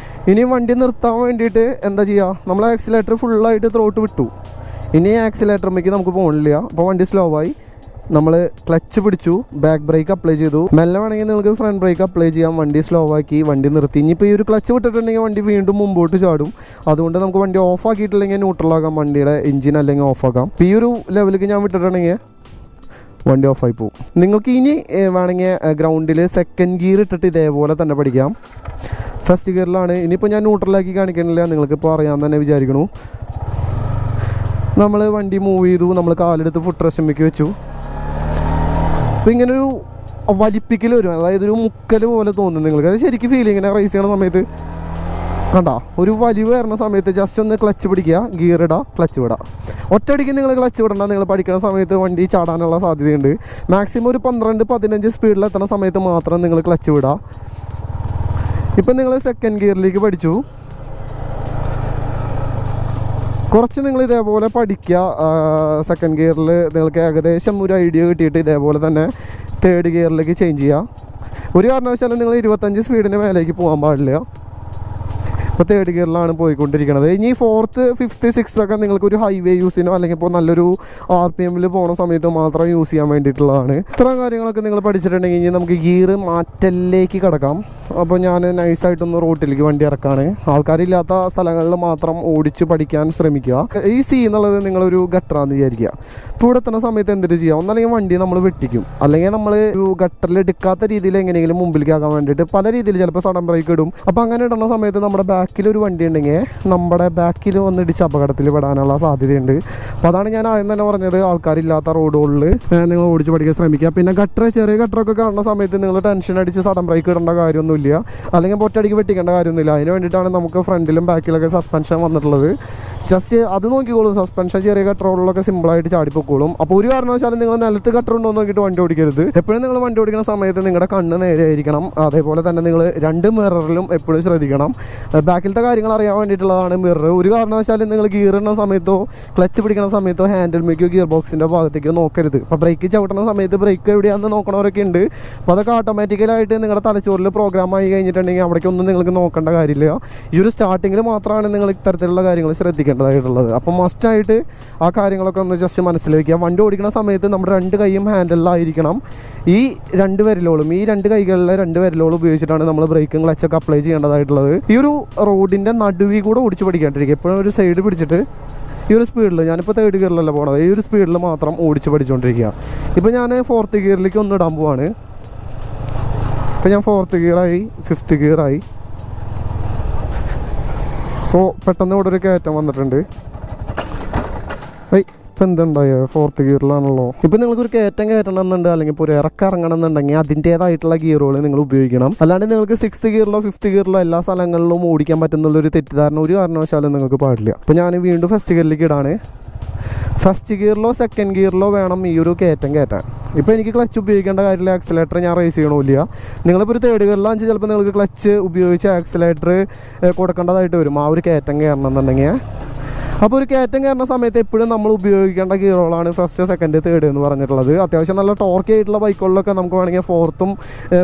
ഇനി വണ്ടി നിർത്താൻ വേണ്ടിയിട്ട് എന്താ ചെയ്യുക, നമ്മൾ ആക്സിലേറ്റർ ഫുള്ളായിട്ട് ത്രോട്ട് വിട്ടു. ഇനി ആക്സിലേറ്ററിലേക്ക് നമുക്ക് പോകണില്ല. അപ്പോൾ വണ്ടി സ്ലോ ആയി. നമ്മൾ ക്ലച്ച് പിടിച്ചു, ബാക്ക് ബ്രേക്ക് അപ്ലൈ ചെയ്തു. മെല്ലെ വേണമെങ്കിൽ നിങ്ങൾക്ക് ഫ്രണ്ട് ബ്രേക്ക് അപ്ലൈ ചെയ്യാം. വണ്ടി സ്ലോ ആക്കി, വണ്ടി നിർത്തി. ഇനിയിപ്പോൾ ഈ ഒരു ക്ലച്ച് വിട്ടിട്ടുണ്ടെങ്കിൽ വണ്ടി വീണ്ടും മുമ്പോട്ട് ചാടും. അതുകൊണ്ട് നമുക്ക് വണ്ടി ഓഫ് ആക്കിയിട്ടില്ലെങ്കിൽ ന്യൂട്രലാക്കാം, വണ്ടിയുടെ എഞ്ചിൻ അല്ലെങ്കിൽ ഓഫാക്കാം. ഇപ്പോൾ ഈ ഒരു ലെവലിലേക്ക് ഞാൻ വിട്ടിട്ടുണ്ടെങ്കിൽ വണ്ടി ഓഫായി പോകും. നിങ്ങൾക്ക് ഇനി വേണമെങ്കിൽ ഗ്രൗണ്ടിൽ സെക്കൻഡ് ഗിയർ ഇട്ടിട്ട് ഇതേപോലെ തന്നെ പഠിക്കാം. ഫസ്റ്റ് ഗിയറിലാണ്. ഇനിയിപ്പോൾ ഞാൻ ന്യൂട്രലാക്കി കാണിക്കണില്ല, നിങ്ങൾക്കിപ്പോൾ അറിയാമെന്ന് തന്നെ വിചാരിക്കണു. നമ്മൾ വണ്ടി മൂവ് ചെയ്തു, നമ്മൾ കാലെടുത്ത് ഫുട്ട് റെസ്റ്റിലേക്ക് വെച്ചു. അപ്പോൾ ഇങ്ങനൊരു വലിപ്പിക്കൽ വരും, അതായത് ഒരു മുക്കൽ പോലെ തോന്നും നിങ്ങൾക്ക്. അത് ശരിക്കും ഫീൽ ഇങ്ങനെ റൈസ് ചെയ്യണ സമയത്ത് കണ്ടാ ഒരു വലിവ് വരുന്ന സമയത്ത് ജസ്റ്റ് ഒന്ന് ക്ലച്ച് പിടിക്കുക, ഗിയർ ഇടുക, ക്ലച്ച് വിടുക. ഒറ്റയടിക്ക് നിങ്ങൾ ക്ലച്ച് വിടണ്ട. നിങ്ങൾ പഠിക്കുന്ന സമയത്ത് വണ്ടി ചാടാനുള്ള സാധ്യതയുണ്ട്. മാക്സിമം ഒരു 12-15 സ്പീഡിൽ എത്തുന്ന സമയത്ത് മാത്രം നിങ്ങൾ ക്ലച്ച് വിടുക. ഇപ്പം നിങ്ങൾ സെക്കൻഡ് ഗിയറിലേക്ക് പഠിച്ചു. കുറച്ച് നിങ്ങൾ ഇതേപോലെ പഠിക്കുക. സെക്കൻഡ് ഗിയറിൽ നിങ്ങൾക്ക് ഏകദേശം ഒരു ഐഡിയ കിട്ടിയിട്ട് ഇതേപോലെ തന്നെ തേർഡ് ഗിയറിലേക്ക് ചേഞ്ച് ചെയ്യുക. ഒരു കാരണവശാലും നിങ്ങൾ 25 സ്പീഡിന് മേലേക്ക് പോകാൻ പാടില്ല. ഇപ്പോൾ തേർഡ് ഗിയറിലാണ് പോയിക്കൊണ്ടിരിക്കുന്നത്. ഇനി ഫോർത്ത്, ഫിഫ്ത്ത്, സിക്സ്ത് ഒക്കെ നിങ്ങൾക്ക് ഒരു ഹൈവേ യൂസിനോ അല്ലെങ്കിൽ ഇപ്പോൾ നല്ലൊരു RPM പോകുന്ന സമയത്ത് മാത്രം യൂസ് ചെയ്യാൻ വേണ്ടിയിട്ടുള്ളതാണ്. ഇത്രയും കാര്യങ്ങളൊക്കെ നിങ്ങൾ പഠിച്ചിട്ടുണ്ടെങ്കിൽ ഇനി നമുക്ക് ഗിയർ മാറ്റലിലേക്ക് കിടക്കാം. അപ്പോൾ ഞാൻ നൈസായിട്ടൊന്ന് റോട്ടിലേക്ക് വണ്ടി ഇറക്കാണ്. ആൾക്കാരില്ലാത്ത സ്ഥലങ്ങളിൽ മാത്രം ഓടിച്ച് പഠിക്കാൻ ശ്രമിക്കുക. ഈ സി എന്നുള്ളത് നിങ്ങളൊരു ഗട്ടറാന്ന് വിചാരിക്കുക. ഇപ്പോൾ ഇവിടെ എത്തുന്ന സമയത്ത് എന്തിട്ട് ചെയ്യാം, ഒന്നല്ലെങ്കിൽ വണ്ടി നമ്മൾ വെട്ടിക്കും, അല്ലെങ്കിൽ നമ്മൾ ഒരു ഗട്ടറിൽ എടുക്കാത്ത രീതിയിൽ എങ്ങനെയെങ്കിലും മുമ്പിലേക്ക് ആക്കാൻ വേണ്ടിയിട്ട് പല രീതിയിൽ ചിലപ്പോൾ സഡൻ ബ്രേക്ക് ഇടും. അപ്പോൾ അങ്ങനെ ഇടുന്ന സമയത്ത് നമ്മുടെ ബാക്കിൽ ഒരു വണ്ടി ഉണ്ടെങ്കിൽ നമ്മുടെ ബാക്കിൽ വന്നിടിച്ച് അപകടത്തിൽ പെടാനുള്ള സാധ്യതയുണ്ട്. അപ്പോൾ അതാണ് ഞാൻ ആദ്യം തന്നെ പറഞ്ഞത്, ആൾക്കാരില്ലാത്ത റോഡുകളിൽ നിങ്ങൾ ഓടിച്ച് പഠിക്കാൻ ശ്രമിക്കുക. പിന്നെ ചെറിയ ഗട്ടറൊക്കെ കാണുന്ന സമയത്ത് നിങ്ങൾ ടെൻഷൻ അടിച്ച് സഡൻ ബ്രേക്ക് ഇടേണ്ട കാര്യമൊന്നുമില്ല, അല്ലെങ്കിൽ പൊറ്റടിക്ക് വെട്ടിക്കേണ്ട കാര്യമൊന്നുമില്ല. അതിന് വേണ്ടിയിട്ടാണ് നമുക്ക് ഫ്രണ്ടിലും ബാക്കിലൊക്കെ സസ്പെൻഷൻ വന്നിട്ടുള്ളത്. ജസ്റ്റ് അത് നോക്കിക്കോളും, സസ്പെൻഷൻ ചെറിയ ഗട്ടറുകളിലൊക്കെ സിമ്പിളായിട്ട് ചാടിപ്പോക്കോളും. അപ്പോൾ ഒരു കാരണവശാലും നിങ്ങൾ നിലത്ത് ഗട്ടറുണ്ടോ നോക്കിയിട്ട് വണ്ടി ഓടിക്കരുത്. എപ്പോഴും നിങ്ങൾ വണ്ടി ഓടിക്കുന്ന സമയത്ത് നിങ്ങളുടെ കണ്ണ് നേരെ ആയിരിക്കണം. അതേപോലെ തന്നെ നിങ്ങൾ രണ്ട് മിററിലും എപ്പോഴും ശ്രദ്ധിക്കണം. ബാക്കിലത്തെ കാര്യങ്ങൾ അറിയാൻ വേണ്ടിയിട്ടുള്ളതാണ് മിറർ. ഒരു കാരണവശാലും നിങ്ങൾ ഗിയർ ഇടുന്ന സമയത്തോ ക്ലച്ച് പിടിക്കുന്ന സമയത്തോ ഹാൻഡിൽ മേക്കോ ഗിയർ ബോക്സിൻ്റെ ഭാഗത്തേക്കോ നോക്കരുത്. അപ്പോൾ ബ്രേക്ക് ചവിട്ടുന്ന സമയത്ത് ബ്രേക്ക് എവിടെയാണെന്ന് നോക്കണവരൊക്കെ ഉണ്ട്. അപ്പോൾ അതൊക്കെ ഓട്ടോമാറ്റിക്കലായിട്ട് നിങ്ങളുടെ തലച്ചോറിൽ പ്രോഗ്രാം ആയി കഴിഞ്ഞിട്ടുണ്ടെങ്കിൽ അവിടേക്കൊന്നും നിങ്ങൾക്ക് നോക്കേണ്ട കാര്യമില്ല. ഈ ഒരു സ്റ്റാർട്ടിങ്ങിൽ മാത്രമാണ് നിങ്ങൾ ഇത്തരത്തിലുള്ള കാര്യങ്ങൾ ശ്രദ്ധിക്കേണ്ടതായിട്ടുള്ളത്. അപ്പം മസ്റ്റായിട്ട് ആ കാര്യങ്ങളൊക്കെ ഒന്ന് ജസ്റ്റ് മനസ്സിലാക്കുക. വണ്ടി ഓടിക്കുന്ന സമയത്ത് നമ്മുടെ രണ്ട് കൈയും ഹാൻഡിലായിരിക്കണം. ഈ രണ്ട് കൈകളിലെ രണ്ട് വിരലുകൾ ഉപയോഗിച്ചിട്ടാണ് നമ്മൾ ബ്രേക്കും ക്ലച്ചൊക്കെ അപ്ലൈ ചെയ്യേണ്ടതായിട്ടുള്ളത്. ഈ ഒരു റോഡിൻ്റെ നടുവിൽ കൂടെ ഓടിച്ച് പഠിക്കാണ്ടിരിക്കുക. എപ്പോഴും ഒരു സൈഡ് പിടിച്ചിട്ട് ഈ ഒരു സ്പീഡിൽ, ഞാനിപ്പോൾ തേർഡ് ഗിയറിലല്ല പോകണത്, ഈ ഒരു സ്പീഡിൽ മാത്രം ഓടിച്ച് പഠിച്ചുകൊണ്ടിരിക്കുക. ഇപ്പോൾ ഞാൻ ഫോർത്ത് ഗിയറിലേക്ക് ഒന്ന് ഇടാൻ പോവാണ്. ഇപ്പോൾ ഞാൻ ഫോർത്ത് ഗിയറായി, ഫിഫ്ത്ത് ഗിയറായി. അപ്പോൾ പെട്ടെന്ന് ഇവിടെ ഒരു കയറ്റം വന്നിട്ടുണ്ട്. ഇപ്പം എന്തുണ്ടായോ, ഫോർത്ത് ഗിയറിലാണല്ലോ. ഇപ്പം നിങ്ങൾക്കൊരു കയറ്റം കയറ്റണമെന്നുണ്ട്, അല്ലെങ്കിൽ ഇപ്പോൾ ഒരു ഇറങ്ങണം എന്നുണ്ടെങ്കിൽ അതിൻ്റേതായിട്ടുള്ള ഗിയറുകൾ നിങ്ങൾ ഉപയോഗിക്കണം. അല്ലാണ്ട് നിങ്ങൾക്ക് സിക്സ്ത് ഗിയറിലോ ഫിഫ്ത്ത് ഗിയറിലോ എല്ലാ സ്ഥലങ്ങളിലും ഓടിക്കാൻ പറ്റുന്നുള്ളൊരു തെറ്റിദ്ധാരണ ഒരു കാരണവശാലും നിങ്ങൾക്ക് പാടില്ല. അപ്പോൾ ഞാൻ വീണ്ടും ഫസ്റ്റ് ഗിയറിലേക്ക് ഇടാണ്. ഫസ്റ്റ് ഗിയറിലോ സെക്കൻഡ് ഗിയറിലോ വേണം ഈ ഒരു കയറ്റം കയറ്റാൻ. ഇപ്പോൾ എനിക്ക് ക്ലച്ച് ഉപയോഗിക്കേണ്ട കാര്യമില്ല, ആക്സിലേറ്റർ ഞാൻ റേസ് ചെയ്യണമില്ല. നിങ്ങളിപ്പോൾ ഒരു തേർഡ് ഗിയറിലാണെന്ന് വെച്ചാൽ ചിലപ്പോൾ നിങ്ങൾക്ക് ക്ലച്ച് ഉപയോഗിച്ച് ആക്സിലേറ്റർ കൊടുക്കേണ്ടതായിട്ട് വരും ആ ഒരു കയറ്റം കയറണം എന്നുണ്ടെങ്കിൽ. അപ്പോൾ ഒരു കയറ്റം കയറുന്ന സമയത്ത് എപ്പോഴും നമ്മൾ ഉപയോഗിക്കേണ്ട ഗിയറുകളാണ് ഫസ്റ്റ്, സെക്കൻഡ്, തേർഡ് എന്ന് പറഞ്ഞിട്ടുള്ളത്. അത്യാവശ്യം നല്ല ടോർക്ക് ആയിട്ടുള്ള ബൈക്കുകളിലൊക്കെ നമുക്ക് വേണമെങ്കിൽ ഫോർത്തും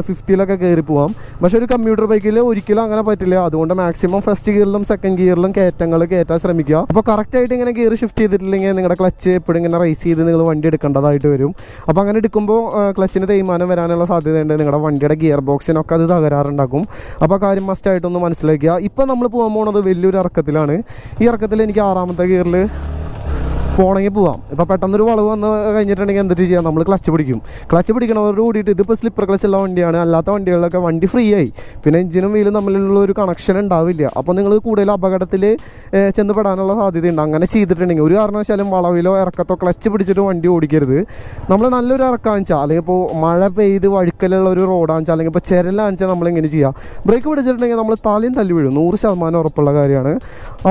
ഫിഫ്ത്തിലൊക്കെ കയറി പോകാം. പക്ഷേ ഒരു കമ്പ്യൂട്ടർ ബൈക്കിൽ ഒരിക്കലും അങ്ങനെ പറ്റില്ല. അതുകൊണ്ട് മാക്സിമം ഫസ്റ്റ് ഗിയറിലും സെക്കൻഡ് ഗിയറിലും കയറ്റങ്ങൾ കയറ്റാൻ ശ്രമിക്കുക. അപ്പോൾ കറക്റ്റായിട്ട് ഇങ്ങനെ ഗിയർ ഷിഫ്റ്റ് ചെയ്തിട്ടില്ലെങ്കിൽ നിങ്ങളുടെ ക്ലച്ച് എപ്പോഴും ഇങ്ങനെ റേസ് ചെയ്ത് നിങ്ങൾ വണ്ടി എടുക്കേണ്ടതായിട്ട് വരും. അപ്പോൾ അങ്ങനെ എടുക്കുമ്പോൾ ക്ലച്ചിന് തേയ്മാനം വരാനുള്ള സാധ്യതയുണ്ട്. നിങ്ങളുടെ വണ്ടിയുടെ ഗിയർ ബോക്സിനൊക്കെ അത് തകരാറുണ്ടാക്കും. അപ്പോൾ കാര്യം മസ്റ്റായിട്ടൊന്ന് മനസ്സിലാക്കുക. ഇപ്പോൾ നമ്മൾ പോകാൻ പോകുന്നത് വലിയൊരു ഇറക്കത്തിലാണ്. ഈ ഇറക്കത്തിൽ എനിക്ക് ആറാമത്തെ ഗിയറിൽ പോകണമെങ്കിൽ പോവാം. ഇപ്പോൾ പെട്ടെന്നൊരു വളവ് വന്ന് കഴിഞ്ഞിട്ടുണ്ടെങ്കിൽ എന്തിട്ട് ചെയ്യാം, നമ്മൾ ക്ലച്ച് പിടിക്കണവരോട് കൂടിയിട്ട്, ഇതിപ്പോൾ സ്ലിപ്പർ ക്ലച്ചുള്ള വണ്ടിയാണ്, അല്ലാത്ത വണ്ടികളിലൊക്കെ വണ്ടി ഫ്രീ ആയി, പിന്നെ എഞ്ചിനും വീലും തമ്മിലുള്ള ഒരു കണക്ഷൻ ഉണ്ടാവില്ല. അപ്പോൾ നിങ്ങൾ കൂടുതൽ അപകടത്തിൽ ചെന്ന് പെടാനുള്ള സാധ്യതയുണ്ട്. അങ്ങനെ ചെയ്തിട്ടുണ്ടെങ്കിൽ ഒരു കാരണവശാലും വളവിലോ ഇറക്കത്തോ ക്ലച്ച് പിടിച്ചിട്ട് വണ്ടി ഓടിക്കരുത്. നമ്മൾ നല്ലൊരു ഇറക്കാന്ന് വെച്ചാൽ, അല്ലെങ്കിൽ ഇപ്പോൾ മഴ പെയ്ത് വഴുക്കലുള്ള ഒരു റോഡാന്ന് വെച്ചാൽ, അല്ലെങ്കിൽ ഇപ്പോൾ ചിരലാന്ന് വെച്ചാൽ നമ്മളിങ്ങനെ ചെയ്യാം. ബ്രേക്ക് പിടിച്ചിട്ടുണ്ടെങ്കിൽ നമ്മൾ തലയും തല്ലി വീഴും, 100% ഉറപ്പുള്ള കാര്യമാണ്.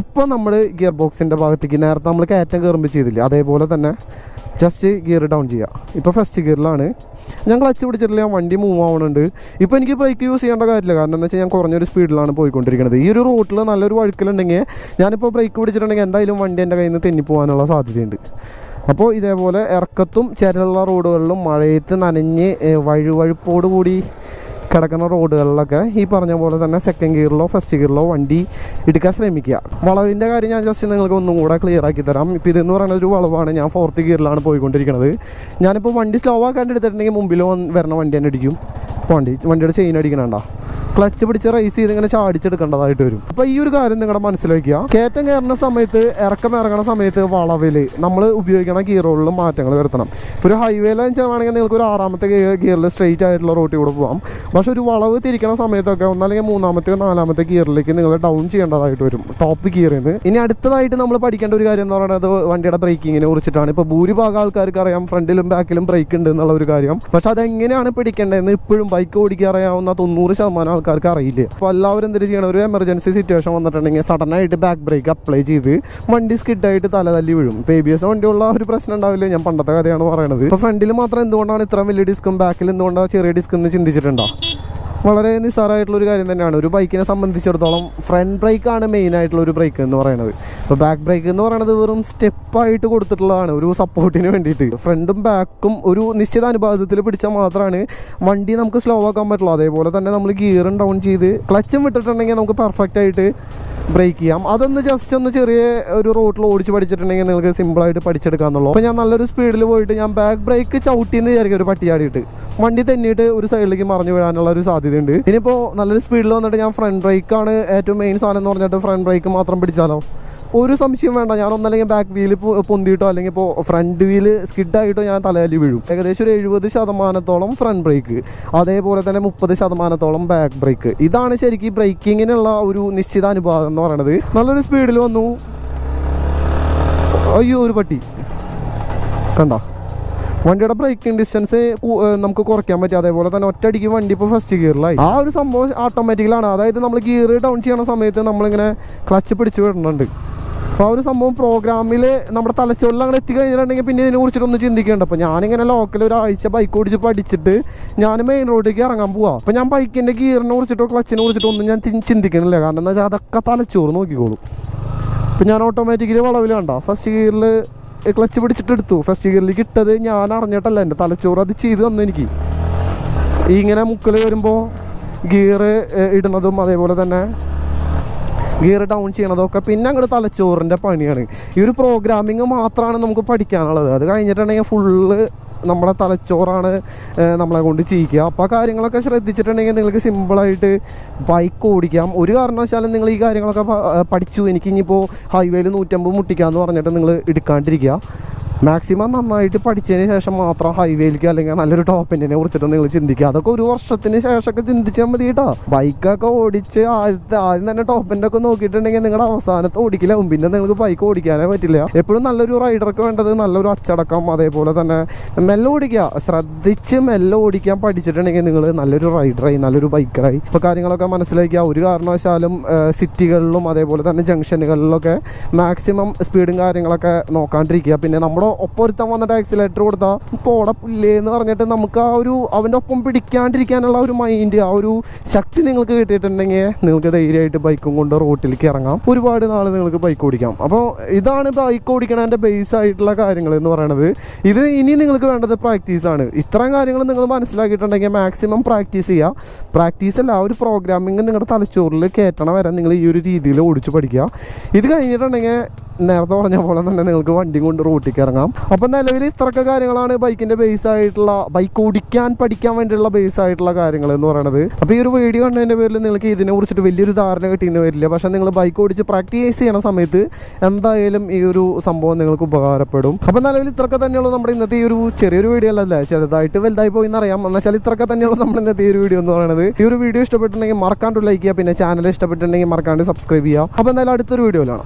അപ്പോൾ നമ്മൾ ഗിയർ ബോക്സിൻ്റെ ഭാഗത്തേക്ക് നേരത്തെ നമ്മൾ കയറ്റം കയറുമ്പോൾ ചെയ്തില്ല, അതേപോലെ തന്നെ ജസ്റ്റ് ഗിയർ ഡൗൺ ചെയ്യുക. ഇപ്പോൾ ഫസ്റ്റ് ഗിയറിലാണ് ഞാൻ ക്ലച്ച് പിടിച്ചിട്ടില്ല, വണ്ടി മൂവ് ആവുന്നുണ്ട്. ഇപ്പോൾ എനിക്ക് ബ്രേക്ക് യൂസ് ചെയ്യേണ്ട കാര്യമില്ല, കാരണം എന്താ വെച്ചാൽ ഞാൻ കുറഞ്ഞൊരു സ്പീഡിലാണ് പോയിക്കൊണ്ടിരിക്കുന്നത്. ഈ ഒരു റൂട്ടിൽ നല്ലൊരു വഴുക്കലുണ്ടെങ്കിൽ ഞാനിപ്പോൾ ബ്രേക്ക് പിടിച്ചിട്ടുണ്ടെങ്കിൽ എന്തായാലും വണ്ടി എൻ്റെ കയ്യിൽ നിന്ന് തെന്നിപ്പോകാനുള്ള സാധ്യതയുണ്ട്. അപ്പോൾ ഇതേപോലെ ഇറക്കത്തും ചിരലുള്ള റോഡുകളിലും മഴയത്ത് നനഞ്ഞ് വഴുവഴുപ്പോടുകൂടി കിടക്കുന്ന റോഡുകളിലൊക്കെ ഈ പറഞ്ഞ പോലെ തന്നെ സെക്കൻഡ് ഗിയറിലോ ഫസ്റ്റ് ഗിയറിലോ വണ്ടി എടുക്കാൻ ശ്രമിക്കുക. വളവിൻ്റെ കാര്യം ഞാൻ ജസ്റ്റ് നിങ്ങൾക്ക് ഒന്നും കൂടെ ക്ലിയർ ആക്കി തരാം. ഇപ്പോൾ ഇതെന്ന് പറയുന്നത് ഒരു വളവാണ്, ഞാൻ ഫോർത്ത് ഗിയറിലാണ് പോയിക്കൊണ്ടിരിക്കുന്നത്. ഞാനിപ്പോൾ വണ്ടി സ്ലോ ആക്കാണ്ട് എടുത്തിട്ടുണ്ടെങ്കിൽ മുമ്പിൽ വരണ വണ്ടി തന്നെ അടിക്കും. വണ്ടിയുടെ ചെയിൻ അടിക്കണണ്ട, ക്ലച്ച് പിടിച്ച് റേസ് ചെയ്ത് ഇങ്ങനെ ചാടിച്ചെടുക്കേണ്ടതായിട്ട് വരും. അപ്പോൾ ഈ ഒരു കാര്യം നിങ്ങളുടെ മനസ്സിലാക്കുക. കയറ്റം കയറുന്ന സമയത്ത്, ഇറങ്ങണ സമയത്ത് വളവിൽ നമ്മൾ ഉപയോഗിക്കുന്ന ഗിയറുകളിലും മാറ്റങ്ങൾ വരുത്തണം. ഇപ്പോൾ ഒരു ഹൈവേയിൽ വെച്ചാണെങ്കിൽ നിങ്ങൾക്ക് ഒരു ആറാമത്തെ ഗിയറിൽ സ്ട്രെയിറ്റ് ആയിട്ടുള്ള റോട്ടിൽ കൂടെ പോകാം. പക്ഷേ ഒരു വളവ് തിരിക്കുന്ന സമയത്തൊക്കെ ഒന്നല്ലെങ്കിൽ മൂന്നാമത്തെയോ നാലാമത്തെ ഗിയറിലേക്ക് നിങ്ങൾ ഡൗൺ ചെയ്യേണ്ടതായിട്ട് വരും, ടോപ്പ് ഗിയറിൽ നിന്ന്. ഇനി അടുത്തതായിട്ട് നമ്മൾ പഠിക്കേണ്ട ഒരു കാര്യം എന്ന് പറയുന്നത് വണ്ടിയുടെ ബ്രേക്കിങ്ങിനെ കുറിച്ചിട്ടാണ്. ഇപ്പോൾ ഭൂരിഭാഗം ആൾക്കാർക്ക് അറിയാം ഫ്രണ്ടിലും ബാക്കിലും ബ്രേക്ക് ഉണ്ട് എന്നുള്ള ഒരു കാര്യം. പക്ഷെ അതെങ്ങനെയാണ് പിടിക്കേണ്ടതെന്ന് ഇപ്പോഴും ബൈക്ക് ഓടിക്കാൻ അറിയാവുന്ന 90% ആൾക്കാർക്ക് അറിയില്ല. അപ്പോൾ എല്ലാവരും എന്തിനു ചെയ്യണം, ഒരു എമർജൻസി സിറ്റുവേഷൻ വന്നിട്ടുണ്ടെങ്കിൽ സഡനായിട്ട് ബാക്ക് ബ്രേക്ക് അപ്ലൈ ചെയ്ത് വണ്ടി സ്കിഡായിട്ട് തലതല്ലി വീഴും. ഇപ്പോൾ ABS വണ്ടിയുള്ള ഒരു പ്രശ്നം ഉണ്ടാവില്ല, ഞാൻ പണ്ടത്തെ കാര്യമാണ് പറയുന്നത്. ഇപ്പോൾ ഫ്രണ്ടിൽ മാത്രം എന്തുകൊണ്ടാണ് ഇത്രയും വലിയ ഡിസ്കും ബാക്കിൽ എന്തുകൊണ്ടാണ് ചെറിയ ഡിസ്ക് എന്ന് ചിന്തിച്ചിട്ടുണ്ടോ? വളരെ നിസ്സാരമായിട്ടുള്ളൊരു കാര്യം തന്നെയാണ്. ഒരു ബൈക്കിനെ സംബന്ധിച്ചിടത്തോളം ഫ്രണ്ട് ബ്രേക്കാണ് മെയിൻ ആയിട്ടുള്ളൊരു ബ്രേക്ക് എന്ന് പറയുന്നത്. ഇപ്പോൾ ബാക്ക് ബ്രേക്ക് എന്ന് പറയുന്നത് വെറും സ്റ്റെപ്പായിട്ട് കൊടുത്തിട്ടുള്ളതാണ് ഒരു സപ്പോർട്ടിന് വേണ്ടിയിട്ട്. ഫ്രണ്ടും ബാക്കും ഒരു നിശ്ചിത അനുപാതത്തിൽ പിടിച്ചാൽ മാത്രമാണ് വണ്ടി നമുക്ക് സ്ലോ ആക്കാൻ പറ്റുള്ളൂ. അതേപോലെ തന്നെ നമ്മൾ ഗിയറും ഡൗൺ ചെയ്ത് ക്ലച്ചും വിട്ടിട്ടുണ്ടെങ്കിൽ നമുക്ക് പെർഫെക്റ്റ് ആയിട്ട് ബ്രേക്ക് ചെയ്യാം. അതൊന്ന് ജസ്റ്റ് ഒന്ന് ചെറിയ ഒരു റോഡിൽ ഓടിച്ച് പഠിച്ചിട്ടുണ്ടെങ്കിൽ നിങ്ങൾക്ക് സിമ്പിളായിട്ട് പഠിച്ചെടുക്കാമെന്നുള്ളൂ. അപ്പോൾ ഞാൻ നല്ലൊരു സ്പീഡിൽ പോയിട്ട് ഞാൻ ബാക്ക് ബ്രേക്ക് ചവിട്ടിയെന്ന് വിചാരിക്കും ഒരു പട്ടിയാടിയിട്ട് വണ്ടി തെന്നിയിട്ട് ഒരു സൈഡിലേക്ക് മറിഞ്ഞു വീഴാനുള്ള ഒരു സാധ്യതയുണ്ട്. ഇനിയിപ്പോൾ നല്ലൊരു സ്പീഡിൽ വന്നിട്ട് ഞാൻ ഫ്രണ്ട് ബ്രേക്കാണ് ഏറ്റവും മെയിൻ സാധനം എന്ന് പറഞ്ഞിട്ട് ഫ്രണ്ട് ബ്രേക്ക് മാത്രം പിടിച്ചാലോ? ഒരു സംശയം വേണ്ട. ഞാൻ ഒന്നല്ലെങ്കിൽ ബാക്ക് വീല് പൊന്തിയിട്ടോ അല്ലെങ്കിൽ ഇപ്പോൾ ഫ്രണ്ട് വീല് സ്കിഡായിട്ടോ ഞാൻ തലയിൽ വീഴും. ഏകദേശം ഒരു 70% ഫ്രണ്ട് ബ്രേക്ക്, അതേപോലെ തന്നെ 30% ബാക്ക് ബ്രേക്ക്. ഇതാണ് ശരിക്കും ബ്രേക്കിങ്ങിനുള്ള ഒരു നിശ്ചിത അനുപാതം എന്ന് പറയുന്നത്. നല്ലൊരു സ്പീഡിൽ വന്നു. അയ്യോ, ഒരു പട്ടി കണ്ട. വണ്ടിയുടെ ബ്രേക്കിംഗ് ഡിസ്റ്റൻസ് നമുക്ക് കുറയ്ക്കാൻ പറ്റും. അതേപോലെ തന്നെ ഒറ്റയടിക്ക് വണ്ടി ഇപ്പോൾ ഫസ്റ്റ് ഗിയറിലായി. ആ ഒരു സംഭവം ഓട്ടോമാറ്റിക്കലാണ്. അതായത് നമ്മൾ ഗിയർ ഡൗൺ ചെയ്യണ സമയത്ത് നമ്മളിങ്ങനെ ക്ലച്ച് പിടിച്ച് വിടുന്നുണ്ട്. അപ്പോൾ ആ ഒരു സംഭവം പ്രോഗ്രാമിൽ നമ്മുടെ തലച്ചോറിൽ അങ്ങനെ എത്തിക്കഴിഞ്ഞിട്ടുണ്ടെങ്കിൽ പിന്നെ ഇതിനെ കുറിച്ചിട്ടൊന്നും ചിന്തിക്കേണ്ട. അപ്പോൾ ഞാനിങ്ങനെ ലോക്കൽ ഒരാഴ്ച ബൈക്ക് ഓടിച്ച് പഠിച്ചിട്ട് ഞാൻ മെയിൻ റോഡിലേക്ക് ഇറങ്ങാൻ പോവാം. അപ്പോൾ ഞാൻ ബൈക്കിൻ്റെ ഗിയറിനെ കുറിച്ചിട്ടോ ക്ലച്ചിനെ കുറിച്ചിട്ടോ ഒന്നും ഞാൻ ചിന്തിക്കണില്ല. കാരണം എന്താ വെച്ചാൽ അതൊക്കെ തലച്ചോറ് നോക്കിക്കോളും. അപ്പോൾ ഞാൻ ഓട്ടോമാറ്റിക്കലി വളവിൽ കണ്ട ഫസ്റ്റ് ഗിയറിൽ ക്ലച്ച് പിടിച്ചിട്ട് എടുത്തു. ഫസ്റ്റ് ഗിയറിലേക്ക് ഇട്ടത് ഞാൻ അറിഞ്ഞിട്ടല്ല, എൻ്റെ തലച്ചോറ് അത് ചെയ്ത് തന്നു എനിക്ക്. ഇങ്ങനെ മുക്കിൽ വരുമ്പോൾ ഗിയർ ഇടുന്നതും അതേപോലെ തന്നെ ഗിയർ ഡൗൺ ചെയ്യണതൊക്കെ പിന്നെ അങ്ങോട്ട് തലച്ചോറിൻ്റെ പണിയാണ്. ഈ ഒരു പ്രോഗ്രാമിങ് മാത്രമാണ് നമുക്ക് പഠിക്കാനുള്ളത്. അത് കഴിഞ്ഞിട്ടുണ്ടെങ്കിൽ ഫുള്ള് നമ്മുടെ തലച്ചോറാണ് നമ്മളെ കൊണ്ട് ചെയ്യിക്കുക. അപ്പോൾ ആ കാര്യങ്ങളൊക്കെ ശ്രദ്ധിച്ചിട്ടുണ്ടെങ്കിൽ നിങ്ങൾക്ക് സിമ്പിളായിട്ട് ബൈക്ക് ഓടിക്കാം. ഒരു കാരണവശാലും നിങ്ങൾ ഈ കാര്യങ്ങളൊക്കെ പഠിച്ചു എനിക്ക് ഇനിയിപ്പോൾ ഹൈവേയിൽ 150 മുട്ടിക്കാമെന്ന് പറഞ്ഞിട്ട് നിങ്ങൾ എടുക്കാണ്ടിരിക്കുക. മാക്സിമം നന്നായിട്ട് പഠിച്ചതിന് ശേഷം മാത്രം ഹൈവേയിലേക്ക് അല്ലെങ്കിൽ നല്ലൊരു ടോപ്പിനെ കുറിച്ചിട്ട് നിങ്ങൾ ചിന്തിക്കുക. അതൊക്കെ ഒരു വർഷത്തിന് ശേഷമൊക്കെ ചിന്തിച്ചാൽ മതി കേട്ടോ. ബൈക്കൊക്കെ ഓടിച്ച് ആദ്യം തന്നെ ടോപ്പിൻ്റെ ഒക്കെ നോക്കിയിട്ടുണ്ടെങ്കിൽ നിങ്ങളുടെ അവസാനത്ത് ഓടിക്കില്ലാവും. പിന്നെ നിങ്ങൾക്ക് ബൈക്ക് ഓടിക്കാനേ പറ്റില്ല. എപ്പോഴും നല്ലൊരു റൈഡർക്ക് വേണ്ടത് നല്ലൊരു അച്ചടക്കം, അതേപോലെ തന്നെ മെല്ലെ ഓടിക്കുക. ശ്രദ്ധിച്ച് മെല്ലെ ഓടിക്കാൻ പഠിച്ചിട്ടുണ്ടെങ്കിൽ നിങ്ങൾ നല്ലൊരു റൈഡറായി, നല്ലൊരു ബൈക്കറായി. ഇപ്പോൾ കാര്യങ്ങളൊക്കെ മനസ്സിലാക്കുക. ഒരു കാരണവശാലും സിറ്റികളിലും അതേപോലെ തന്നെ ജംഗ്ഷനുകളിലൊക്കെ മാക്സിമം സ്പീഡും കാര്യങ്ങളൊക്കെ നോക്കാണ്ടിരിക്കുക. പിന്നെ നമ്മുടെ ഒപ്പം വന്നിട്ട് ആക്സിലേറ്റർ കൊടുത്താൽ പോട പുല്ലേ എന്ന് പറഞ്ഞിട്ട് നമുക്ക് ആ ഒരു അവൻ്റെ ഒപ്പം പിടിക്കാണ്ടിരിക്കാനുള്ള ഒരു മൈൻഡ്, ആ ഒരു ശക്തി നിങ്ങൾക്ക് കിട്ടിയിട്ടുണ്ടെങ്കിൽ നിങ്ങൾക്ക് ധൈര്യമായിട്ട് ബൈക്കും കൊണ്ട് റോട്ടിലേക്ക് ഇറങ്ങാം. ഒരുപാട് നാൾ നിങ്ങൾക്ക് ബൈക്ക് ഓടിക്കാം. അപ്പോൾ ഇതാണ് ബൈക്ക് ഓടിക്കണതിൻ്റെ ബേസ് ആയിട്ടുള്ള കാര്യങ്ങൾ എന്ന് പറയുന്നത്. ഇത് ഇനി നിങ്ങൾക്ക് വേണ്ടത് പ്രാക്ടീസാണ്. ഇത്രയും കാര്യങ്ങൾ നിങ്ങൾ മനസ്സിലാക്കിയിട്ടുണ്ടെങ്കിൽ മാക്സിമം പ്രാക്ടീസ് ചെയ്യുക. പ്രാക്ടീസ് അല്ല, ആ ഒരു പ്രോഗ്രാമിങ് നിങ്ങളുടെ തലച്ചോറിൽ കയറ്റണ വരെ നിങ്ങൾ ഈ ഒരു രീതിയിൽ ഓടിച്ച് പഠിക്കുക. ഇത് കഴിഞ്ഞിട്ടുണ്ടെങ്കിൽ നേരത്തെ പറഞ്ഞ പോലെ തന്നെ നിങ്ങൾക്ക് വണ്ടി കൊണ്ട് റോട്ടിലേക്ക് ഇറങ്ങാം. അപ്പം നിലവിൽ ഇത്രയൊക്കെ കാര്യങ്ങളാണ് ബൈക്കിൻ്റെ ബേസ് ആയിട്ടുള്ള, ബൈക്ക് ഓടിക്കാൻ പഠിക്കാൻ വേണ്ടിയുള്ള ബേസ് ആയിട്ടുള്ള കാര്യങ്ങൾ എന്ന് പറയുന്നത്. അപ്പോൾ ഈ ഒരു വീഡിയോ കണ്ടതിൻ്റെ പേരിൽ നിങ്ങൾക്ക് ഇതിനെ കുറിച്ചിട്ട് വലിയൊരു ധാരണ കിട്ടിയെന്ന് വരില്ല. പക്ഷേ നിങ്ങൾ ബൈക്ക് ഓടിച്ച് പ്രാക്ടീസ് ചെയ്യണ സമയത്ത് എന്തായാലും ഈ ഒരു സംഭവം നിങ്ങൾക്ക് ഉപകാരപ്പെടും. അപ്പം നിലവിൽ ഇത്രയൊക്കെ തന്നെയുള്ളൂ നമ്മുടെ ഇന്നത്തെ ഈ ഒരു ചെറിയൊരു വീഡിയോ അല്ലേ, ചെറുതായിട്ട് വലുതായി പോയി എന്നറിയാം. എന്നുവെച്ചാൽ ഇത്രയൊക്കെ തന്നെയുള്ളൂ നമ്മുടെ ഇന്നത്തെ ഈ ഒരു വീഡിയോ എന്ന് പറയുന്നത്. ഈ ഒരു വീഡിയോ ഇഷ്ടപ്പെട്ടിട്ടുണ്ടെങ്കിൽ മറക്കാണ്ട് ലൈക്ക് ചെയ്യുക. പിന്നെ ചാനൽ ഇഷ്ടപ്പെട്ടിട്ടുണ്ടെങ്കിൽ മറക്കാണ്ട് സബ്സ്ക്രൈബ് ചെയ്യുക. അപ്പോൾ എന്തായാലും അടുത്തൊരു വീഡിയോയിലാണ്.